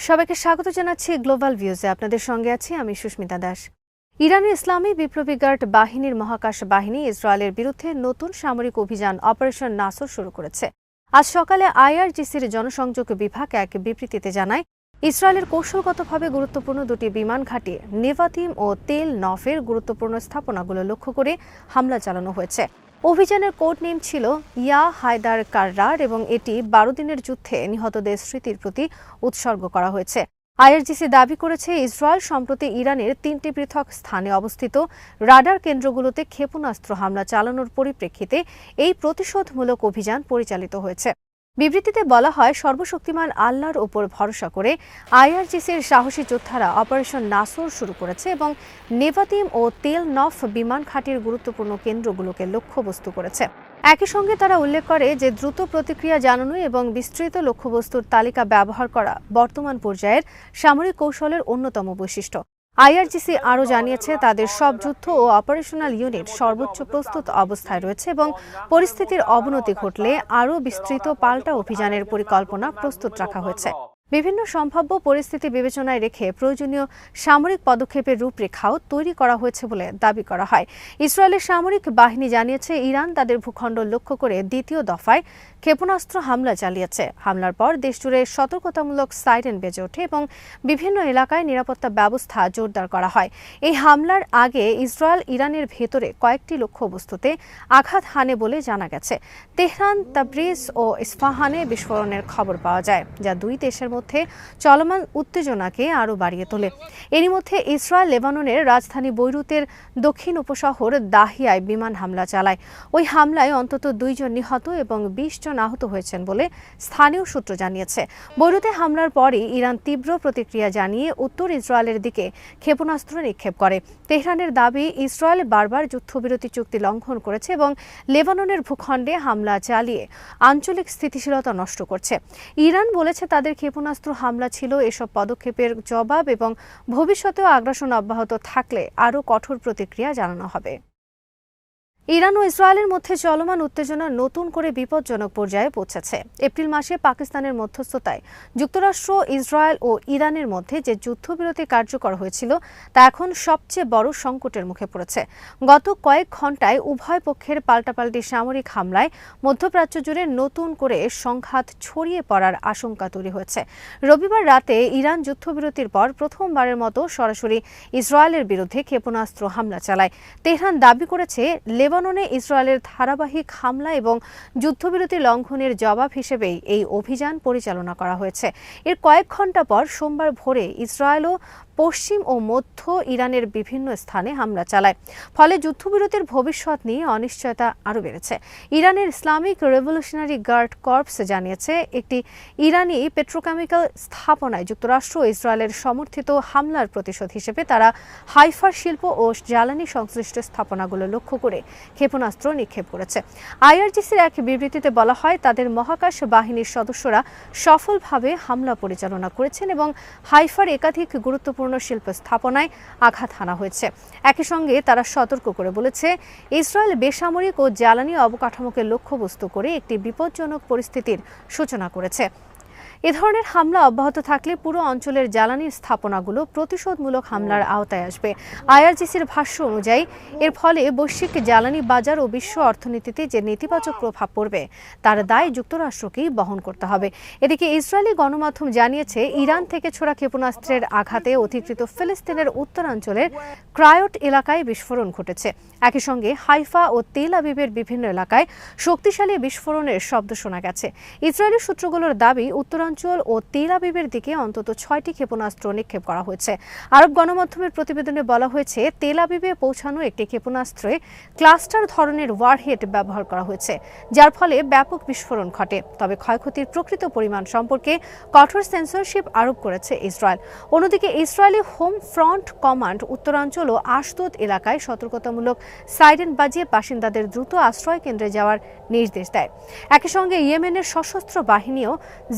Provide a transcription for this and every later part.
সবাইকে স্বাগত জানাচ্ছি গ্লোবাল ভিউজে। আপনাদের সঙ্গে আছি আমি সুস্মিতা দাস। ইরানের ইসলামী বিপ্লবী গার্ড বাহিনীর মহাকাশ বাহিনী ইসরায়েলের বিরুদ্ধে নতুন সামরিক অভিযান অপারেশন নাসর শুরু করেছে। আজ সকালে আইআরজিসির জনসংযোগ বিভাগ এক বিবৃতিতে জানায়, ইসরায়েলের কৌশলগতভাবে গুরুত্বপূর্ণ দুটি বিমান ঘাঁটি নেভাতিম ও তেল নফের গুরুত্বপূর্ণ স্থাপনাগুলো লক্ষ্য করে হামলা চালানো হয়েছে। অভিযানের কোড নেম ছিল ইয়া হায়দার কাররার এবং এটি ১২ দিনের যুদ্ধে নিহতদের স্মৃতির প্রতি উৎসর্গ করা হয়েছে। আইআরজিসি দাবি করেছে, ইসরায়েল সম্প্রতি ইরানের ৩টি পৃথক স্থানে অবস্থিত রাডার কেন্দ্রগুলোতে ক্ষেপণাস্ত্র হামলা চালানোর পরিপ্রেক্ষিতে এই প্রতিশোধমূলক অভিযান পরিচালিত হয়েছে। বিবৃতিতে বলা হয়, সর্বশক্তিমান আল্লাহর ওপর ভরসা করে আইআরজিসির সাহসী যোদ্ধারা অপারেশন নাসর শুরু করেছে এবং নেভাতিম ও তেল নফ বিমান ঘাঁটির গুরুত্বপূর্ণ কেন্দ্রগুলোকে লক্ষ্যবস্তু করেছে। একই সঙ্গে তারা উল্লেখ করে যে দ্রুত প্রতিক্রিয়া জানানো এবং বিস্তৃত লক্ষ্যবস্তুর তালিকা ব্যবহার করা বর্তমান পর্যায়ের সামরিক কৌশলের অন্যতম বৈশিষ্ট্য। আইআরজিসি আরও জানিয়েছে, তাদের সব যুদ্ধ ও অপারেশনাল ইউনিট সর্বোচ্চ প্রস্তুত অবস্থায় রয়েছে এবং পরিস্থিতির অবনতি ঘটলে আরও বিস্তৃত পাল্টা অভিযানের পরিকল্পনা প্রস্তুত রাখা হয়েছে। বিভিন্ন সম্ভাব্য পরিস্থিতি বিবেচনায় রেখে প্রয়োজনীয় সামরিক পদক্ষেপের রূপরেখাও তৈরি করা হয়েছে বলে দাবি করা হয়। ইসরায়েলের সামরিক বাহিনী জানিয়েছে, ইরান তাদের ভূখণ্ড লক্ষ্য করে দ্বিতীয় দফায় ক্ষেপণাস্ত্র হামলা চালিয়েছে। হামলার পর দেশজুড়ে সতর্কতামূলক সাইরেন বেজে ওঠে এবং বিভিন্ন এলাকায় নিরাপত্তা ব্যবস্থা জোরদার করা হয়। এই হামলার আগে ইসরায়েল ইরানের ভেতরে কয়েকটি লক্ষ্যবস্তুতে আঘাত হানে বলে জানা গেছে। তেহরান, তাবরিজ ও ইস্পাহানে বিস্ফোরণের খবর পাওয়া যায়, যা দুই দেশের মধ্যে চলমান উত্তেজনাকে আরও বাড়িয়ে তোলে। এরই মধ্যে ইসরায়েল লেবাননের রাজধানী বৈরুতের দক্ষিণ উপশহর দাহিয়ায় বিমান হামলা চালায়। ওই হামলায় অন্তত ২ জন নিহত এবং ২০ জন আহত হয়েছেন বলে স্থানীয় সূত্র জানিয়েছে। বৈরুতে হামলার পরই ইরান তীব্র প্রতিক্রিয়া জানিয়ে উত্তর ইসরায়েলের দিকে ক্ষেপণাস্ত্র নিক্ষেপ করে। তেহরানের দাবি, ইসরায়েল বারবার যুদ্ধবিরতি চুক্তি লঙ্ঘন করেছে এবং লেবাননের ভূখণ্ডে হামলা চালিয়ে আঞ্চলিক স্থিতিশীলতা নষ্ট করছে। ইরান বলেছে, তাদের ক্ষেপণাস্ত্র হামলা ছিল এসব পদক্ষেপের জবাব এবং ভবিষ্যতেও আগ্রাসন অব্যাহত থাকলে আরও কঠোর প্রতিক্রিয়া জানানো হবে। ইরান ও ইসরায়েলের মধ্যে চলমান উত্তেজনা নতুন করে বিপজ্জনক পর্যায়ে পৌঁছেছে। এপ্রিল মাসে পাকিস্তানের মধ্যস্থতায় যুক্তরাষ্ট্র, ইসরায়েল ও ইরানের মধ্যে যে যুদ্ধবিরতি কার্যকর হয়েছিল তা এখন সবচেয়ে বড় সংকটের মুখে পড়েছে। গত কয়েক ঘণ্টায় উভয় পক্ষের পাল্টাপাল্টি সামরিক হামলায় মধ্যপ্রাচ্য জুড়ে নতুন করে সংঘাত ছড়িয়ে পড়ার আশঙ্কা তৈরি হয়েছে। রবিবার রাতে ইরান যুদ্ধবিরতির পর প্রথমবারের মতো সরাসরি ইসরায়েলের বিরুদ্ধে ক্ষেপণাস্ত্র হামলা চালায়। তেহরান দাবি করেছে, লেবাননে ইসরায়েলের ধারাবাহিক হামলা এবং যুদ্ধবিরতি লঙ্ঘনের জবাব হিসেবেই এই অভিযান পরিচালনা করা হয়েছে। এর কয়েক ঘণ্টা পর সোমবার ভোরে ইসরায়েলও পশ্চিম ও মধ্য ইরানের বিভিন্ন স্থানে হামলা চালায়। ফলে যুদ্ধবিরতির ভবিষ্যৎ নিয়ে অনিশ্চয়তা আরও বেড়েছে। ইরানের ইসলামিক রেভলিউশনারি গার্ড কর্পস জানিয়েছে, একটি ইরানি পেট্রোকেমিক্যাল স্থাপনায় যুক্তরাষ্ট্র ও ইসরায়েলের সমর্থিত হামলার প্রতিশোধ হিসেবে তারা হাইফার শিল্প ও জ্বালানি সংশ্লিষ্ট স্থাপনাগুলো লক্ষ্য করে ক্ষেপণাস্ত্র নিক্ষেপ করেছে। আইআরজিসির এক বিবৃতিতে বলা হয়, তাদের মহাকাশ বাহিনীর সদস্যরা সফলভাবে হামলা পরিচালনা করেছেন এবং হাইফার একাধিক গুরুত্বপূর্ণ শিল্প স্থাপনায় আঘাত হানা হয়েছে। একই সঙ্গে তারা সতর্ক করে বলেছে, ইসরায়েল বেসামরিক ও জ্বালানি অবকাঠামোকে লক্ষ্যবস্তু করে একটি বিপজ্জনক পরিস্থিতির সূচনা করেছে। এ ধরনের হামলা অব্যাহত থাকলে পুরো অঞ্চলের জ্বালানির স্থাপনাগুলো প্রতিশোধমূলক হামলার আওতায় আসবে। আইআরজিসির ভাষ্য অনুযায়ী এর ফলে বৈশ্বিক জ্বালানি বাজার ও বিশ্ব অর্থনীতিতে যে নেতিবাচক প্রভাব পড়বে তার দায় যুক্তরাষ্ট্রকেই বহন করতে হবে। এদিকে ইসরায়েলি গণমাধ্যম জানিয়েছে, ইরান থেকে ছোড়া ক্ষেপণাস্ত্রের আঘাতে অধিকৃত ফিলিস্তিনের উত্তরাঞ্চলের ক্রায়ট এলাকায় বিস্ফোরণ ঘটেছে। একই সঙ্গে হাইফা ও তেল আবিবের বিভিন্ন এলাকায় শক্তিশালী বিস্ফোরণের শব্দ শোনা গেছে। ইসরায়েলি সূত্রগুলোর দাবি, উত্তরাঞ্চল ও তেল আবিবের দিকে অন্তত 6টি ক্ষেপণাস্ত্র নিক্ষেপ করা হয়েছে। আরব গণমাধ্যমের প্রতিবেদনে বলা হয়েছে, তেল আবিবে পৌঁছানো একটি ক্ষেপণাস্ত্রে ক্লাস্টার ধরনের ওয়ারহেড ব্যবহার করা হয়েছে, যার ফলে ব্যাপক বিস্ফোরণ ঘটে। তবে ক্ষয়ক্ষতির প্রকৃত পরিমাণ সম্পর্কে কঠোর সেন্সরশিপ আরোপ করেছে ইসরায়েল। অন্যদিকে ইসরায়েলি হোম ফ্রন্ট কমান্ড উত্তরাঞ্চল ও আশদোদ এলাকায় সতর্কতামূলক সাইরেন বাজিয়ে বাসিন্দাদের দ্রুত আশ্রয় কেন্দ্রে যাওয়ার নির্দেশ দেয়। একই সঙ্গে ইয়েমেনের সশস্ত্র বাহিনীও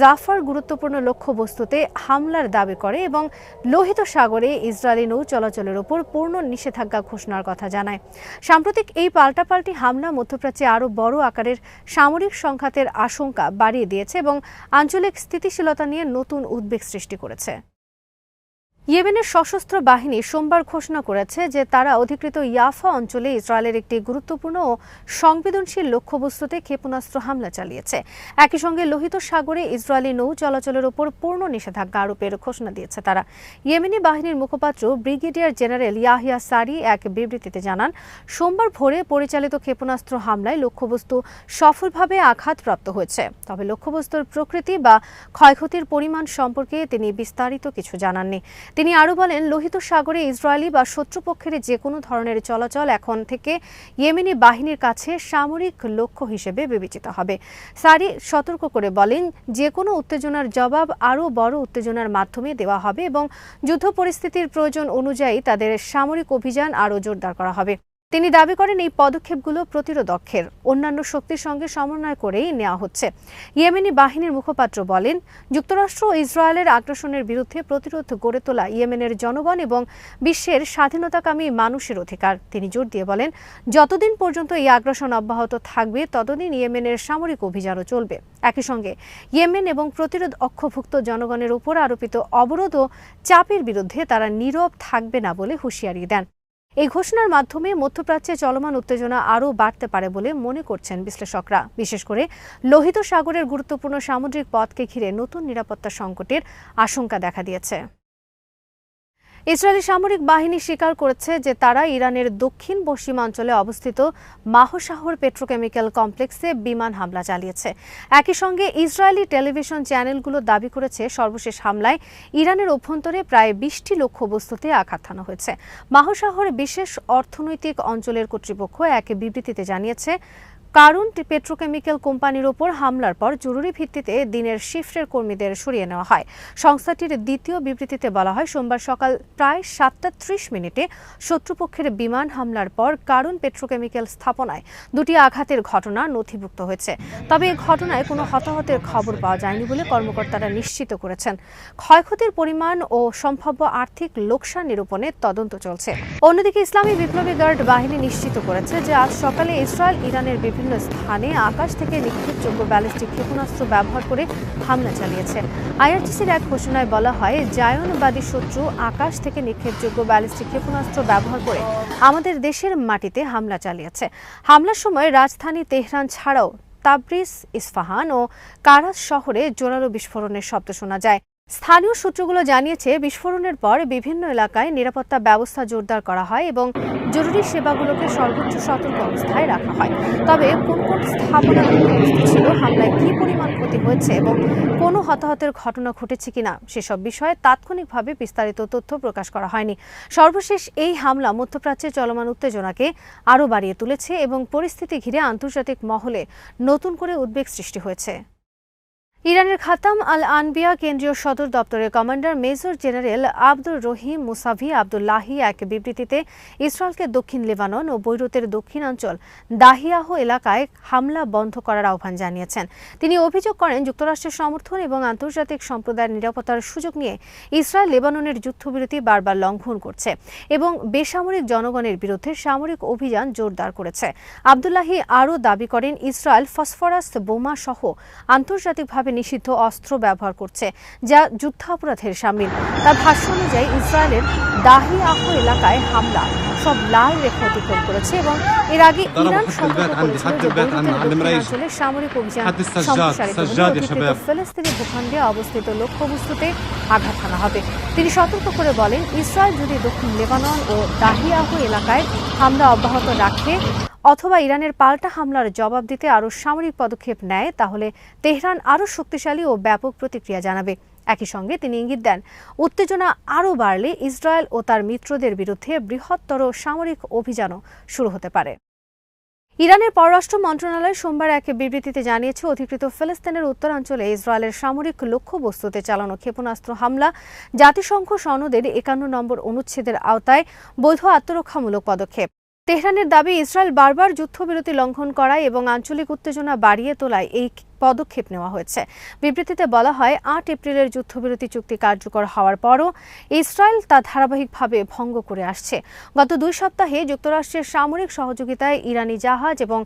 জাফর রাফার গুরুত্বপূর্ণ লক্ষ্যবস্তুতে হামলার দাবি করে এবং লোহিত সাগরে ইসরায়েলি নৌ চলাচলের উপর পূর্ণ নিষেধাজ্ঞা ঘোষণার কথা জানায়। সাম্প্রতিক এই পাল্টাপাল্টি হামলা মধ্যপ্রাচ্যে আরও বড় আকারের সামরিক সংঘাতের আশঙ্কা বাড়িয়ে দিয়েছে এবং আঞ্চলিক স্থিতিশীলতা নিয়ে নতুন উদ্বেগ সৃষ্টি করেছে। ইয়েমেনের সশস্ত্র বাহিনী সোমবার ঘোষণা করেছে যে তারা অধিকৃত ইয়াফা অঞ্চলে ইসরায়েলের একটি গুরুত্বপূর্ণ ও সংবেদনশীল লক্ষ্যবস্তুতে ক্ষেপণাস্ত্র হামলা চালিয়েছে। একই সঙ্গে লোহিত সাগরে ইসরায়েলি নৌ চলাচলের উপর পূর্ণ নিষেধাজ্ঞা আরোপের ঘোষণা দিয়েছে তারা। ইয়েমেনি বাহিনীর মুখপাত্র ব্রিগেডিয়ার জেনারেল ইয়াহিয়া সারি এক বিবৃতিতে জানান, সোমবার ভোরে পরিচালিত ক্ষেপণাস্ত্র হামলায় লক্ষ্যবস্তু সফলভাবে আঘাতপ্রাপ্ত হয়েছে। তবে লক্ষ্যবস্তুর প্রকৃতি বা ক্ষয়ক্ষতির পরিমাণ সম্পর্কে তিনি বিস্তারিত কিছু জানাননি। তিনি আরও বলেন, লোহিত সাগরে ইসরায়েলি বা শত্রুপক্ষের যে কোনো ধরনের চলাচল এখন থেকে ইয়েমেনি বাহিনীর কাছে সামরিক লক্ষ্য হিসেবে বিবেচিত হবে। সারি সতর্ক করে বলেন, যে কোনো উত্তেজনার জবাব আরও বড় উত্তেজনার মাধ্যমে দেওয়া হবে এবং যুদ্ধ পরিস্থিতির প্রয়োজন অনুযায়ী তাদের সামরিক অভিযান আরও জোরদার করা হবে। তিনি দাবি করেন, এই পদক্ষেপগুলো প্রতিরোধকের অন্যান্য শক্তির সঙ্গে সমন্বয় করেই নেওয়া হচ্ছে। ইয়েমেনি বাহিনীর মুখপাত্র বলেন, যুক্তরাষ্ট্র ও ইসরায়েলের আগ্রাসনের বিরুদ্ধে প্রতিরোধ গড়ে তোলা ইয়েমেনের জনগণ এবং বিশ্বের স্বাধীনতাকামী মানুষের অধিকার। তিনি জোর দিয়ে বলেন, যতদিন পর্যন্ত এই আগ্রাসন অব্যাহত থাকবে ততদিন ইয়েমেনের সামরিক অভিযানও চলবে। একই সঙ্গে ইয়েমেন এবং প্রতিরোধ অক্ষভুক্ত জনগণের উপর আরোপিত অবরোধ ও চাপের বিরুদ্ধে তারা নীরব থাকবে না বলে হুঁশিয়ারি দেন। এই ঘোষণার মাধ্যমে মধ্যপ্রাচ্যে চলমান উত্তেজনা আরও বাড়তে পারে বলে মনে করছেন বিশ্লেষকরা, বিশেষ করে লোহিত সাগরের গুরুত্বপূর্ণ সামুদ্রিক পথকে ঘিরে নতুন নিরাপত্তা সংকটের আশঙ্কা দেখা দিয়েছে। ইসরায়েলি সামরিক বাহিনী স্বীকার করেছে যে তারা ইরানের দক্ষিণ পশ্চিমাঞ্চলে অবস্থিত মাহশাহর পেট্রোকেমিক্যাল কমপ্লেক্সে বিমান হামলা চালিয়েছে। একই সঙ্গে ইসরায়েলি টেলিভিশন চ্যানেলগুলো দাবি করেছে, সর্বশেষ হামলায় ইরানের অভ্যন্তরে প্রায় 20টি লক্ষ্যবস্তুতে আঘাত হানা হয়েছে। মাহশাহর বিশেষ অর্থনৈতিক অঞ্চলের কর্তৃপক্ষ এক বিবৃতিতে জানিয়েছে, কারণ পেট্রোকেমিক্যাল কোম্পানির ওপর হামলার পর জরুরি ভিত্তিতে দিনের শিফটের কর্মীদের সরিয়ে নেওয়া হয়। সংস্থাটির দ্বিতীয় বিবৃতিতে বলা হয়, সোমবার সকাল প্রায় 7:30 শত্রুপক্ষের বিমান হামলার পর কারণ পেট্রোকেমিক্যাল স্থাপনায় 2টি আঘাতের ঘটনা নথিভুক্ত হয়েছে। তবে এই ঘটনায় কোনো হতাহতের খবর পাওয়া যায়নি বলে কর্মকর্তারা নিশ্চিত করেছেন। ক্ষয়ক্ষতির পরিমাণ ও সম্ভাব্য আর্থিক লোকসান নিরূপণে তদন্ত চলছে। অন্যদিকে ইসলামী বিপ্লবী গার্ড বাহিনী নিশ্চিত করেছে যে আজ সকালে ইসরায়েল ইরানের বিভিন্ন স্থানে আকাশ থেকে নিক্ষেপযোগ্য ব্যালিস্টিক ক্ষেপণাস্ত্র ব্যবহার করে হামলা চালিয়েছে। আইআরজিসির এক ঘোষণায় বলা হয়, জায়নবাদী শত্রু আকাশ থেকে নিক্ষেপযোগ্য ব্যালিস্টিক ক্ষেপণাস্ত্র ব্যবহার করে আমাদের দেশের মাটিতে হামলা চালিয়েছে। হামলার সময় রাজধানী তেহরান ছাড়াও তাবরিজ, ইস্পাহান ও কারাজ শহরে জোরালো বিস্ফোরণের শব্দ শোনা যায়। স্থানীয় সূত্রগুলো জানিয়েছে, বিস্ফোরণের পর বিভিন্ন এলাকায় নিরাপত্তা ব্যবস্থা জোরদার করা হয় এবং জরুরি সেবাগুলোকে সর্বোচ্চ সতর্ক অবস্থায় রাখা হয়। তবে কোন কোন স্থাপনা ক্ষতিগ্রস্ত ছিল, হামলায় কী পরিমাণ ক্ষতি হয়েছে এবং কোনো হতাহতের ঘটনা ঘটেছে কিনা সেসব বিষয়ে তাৎক্ষণিকভাবে বিস্তারিত তথ্য প্রকাশ করা হয়নি। সর্বশেষ এই হামলা মধ্যপ্রাচ্যে চলমান উত্তেজনাকে আরও বাড়িয়ে তুলেছে এবং পরিস্থিতি ঘিরে আন্তর্জাতিক মহলে নতুন করে উদ্বেগ সৃষ্টি হয়েছে। ইরানের খাতাম আল আনবিয়া কেন্দ্রীয় সদর দপ্তরের commander major general Abdur Rahim Musavi Abdullahi এক বিবৃতিতে ইসরায়েলকে দক্ষিণ লেবানন ও বৈরুতের দক্ষিণাঞ্চল দাহিয়াহ এলাকায় হামলা বন্ধ করার আহ্বান জানিয়েছেন। তিনি অভিযোগ করেন, যুক্তরাষ্ট্রের সমর্থন এবং আন্তর্জাতিক সম্প্রদায়ের নিরাপত্তার সুযোগ নিয়ে ইসরায়েল লেবাননের যুদ্ধবিরতি বারবার লঙ্ঘন করছে এবং বেসামরিক জনগণের বিরুদ্ধে সামরিক অভিযান জোরদার করেছে। আবদুল্লাহি আরও দাবি করেন, ইসরায়েল ফসফরাস বোমা সহ আন্তর্জাতিকভাবে নিষিদ্ধ অস্ত্র ব্যবহার করছে, যা যুদ্ধাপরাধের শামিল। তার ভাষ্য অনুযায়ী ইসরায়েলের দাহিয়াহ এলাকায় হামলা সব লাল রেখা অতিক্রম করেছে এবং এর আগে ইরান সতর্ক করেছিল যে দক্ষিণাঞ্চলে সামরিক অভিযান সম্প্রসারিত হলে ফিলিস্তিনি ভূখণ্ডে অবস্থিত লক্ষ্যবস্তুতে আঘাত হানা হবে। তিনি সতর্ক করে বলেন, ইসরায়েল যদি দক্ষিণ লেবানন ও দাহিয়াহ এলাকায় হামলা অব্যাহত রাখে অথবা ইরানের পাল্টা হামলার জবাব দিতে আরও সামরিক পদক্ষেপ নেয়, তাহলে তেহরান আরও শক্তিশালী ও ব্যাপক প্রতিক্রিয়া জানাবে। একই সঙ্গে তিনি ইঙ্গিত দেন, উত্তেজনা আরও বাড়লে ইসরায়েল ও তার মিত্রদের বিরুদ্ধে বৃহত্তর সামরিক অভিযানও শুরু হতে পারে। ইরানের পররাষ্ট্র মন্ত্রণালয় সোমবার এক বিবৃতিতে জানিয়েছে, অধিকৃত ফিলিস্তিনের উত্তরাঞ্চলে ইসরায়েলের সামরিক লক্ষ্যবস্তুতে চালানো ক্ষেপণাস্ত্র হামলা জাতিসংঘ সনদের 51 নম্বর অনুচ্ছেদের আওতায় বৈধ আত্মরক্ষামূলক পদক্ষেপ। তেহরানের দাবি, ইসরায়েল বারবার যুদ্ধবিরতি লঙ্ঘন করায় এবং আঞ্চলিক উত্তেজনা বাড়িয়ে তোলায় এই পদক্ষেপ নেওয়া হয়েছে। বিবৃতিতে বলা হয়, ৮ এপ্রিলের যুদ্ধবিরতি চুক্তি কার্যকর হওয়ার পরও ইসরায়েল তা ধারাবাহিকভাবে ভঙ্গ করে আসছে। গত 2 সপ্তাহে যুক্তরাষ্ট্রের সামরিক সহযোগিতায় ইরানি জাহাজ এবং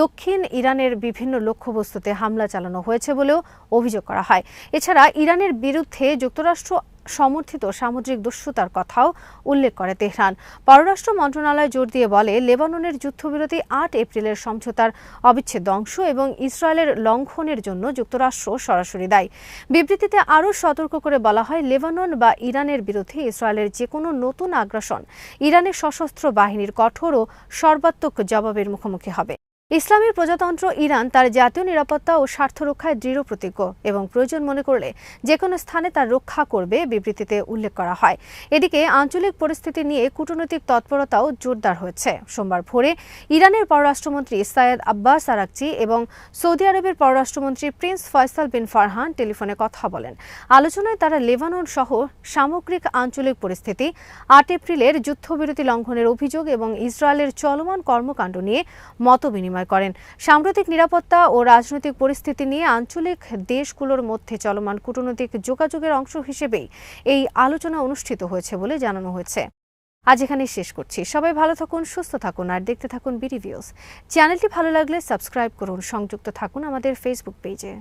দক্ষিণ ইরানের বিভিন্ন লক্ষ্যবস্তুতে হামলা চালানো হয়েছে বলেও অভিযোগ করা হয়। এছাড়া ইরানের বিরুদ্ধে যুক্তরাষ্ট্র সমর্থিত সামুদ্রিক দস্যুতার কথাও উল্লেখ করে তেহরান। পররাষ্ট্র মন্ত্রণালয় জোর দিয়ে বলে, লেবাননের যুদ্ধবিরতি ৮ এপ্রিলের সমঝোতার অবিচ্ছেদ্য অংশ এবং ইসরায়েলের লঙ্ঘনের জন্য যুক্তরাষ্ট্র সরাসরি দায়ী। বিবৃতিতে আরও সতর্ক করে বলা হয়, লেবানন বা ইরানের বিরুদ্ধে ইসরায়েলের যে কোনো নতুন আগ্রাসন ইরানের সশস্ত্র বাহিনীর কঠোর ও সর্বাত্মক জবাবের মুখোমুখি হবে। ইসলামী প্রজাতন্ত্র ইরান তার জাতীয় নিরাপত্তা ও স্বার্থ রক্ষায় দৃঢ় প্রতিজ্ঞ এবং প্রয়োজন মনে করলে যে কোনো স্থানে তার রক্ষা করবে, বিবৃতিতে উল্লেখ করা হয়। এদিকে আঞ্চলিক পরিস্থিতি নিয়ে কূটনৈতিক তৎপরতাও জোরদার হয়েছে। সোমবার ভোরে ইরানের পররাষ্ট্রমন্ত্রী সাইয়েদ আব্বাস আরাকচি এবং সৌদি আরবের পররাষ্ট্রমন্ত্রী প্রিন্স ফয়সাল বিন ফারহান টেলিফোনে কথা বলেন। আলোচনায় তারা লেবানন সহ সামগ্রিক আঞ্চলিক পরিস্থিতি, ৮ এপ্রিলের যুদ্ধবিরতি লঙ্ঘনের অভিযোগ এবং ইসরায়েলের চলমান কর্মকাণ্ড নিয়ে মতবিনিময় করেন। সাম্প্রতিক নিরাপত্তা ও রাজনৈতিক পরিস্থিতি নিয়ে আঞ্চলিক দেশগুলোর মধ্যে চলমান কূটনৈতিক যোগাযোগের অংশ হিসেবেই এই আলোচনা অনুষ্ঠিত হয়েছে বলে জানানো হয়েছে। আজ এখানেই শেষ করছি। সবাই ভালো থাকুন, সুস্থ থাকুন আর দেখতে থাকুন বিডি ভিউজ। চ্যানেলটি ভালো লাগলে সাবস্ক্রাইব করুন, সংযুক্ত থাকুন আমাদের ফেসবুক পেজে।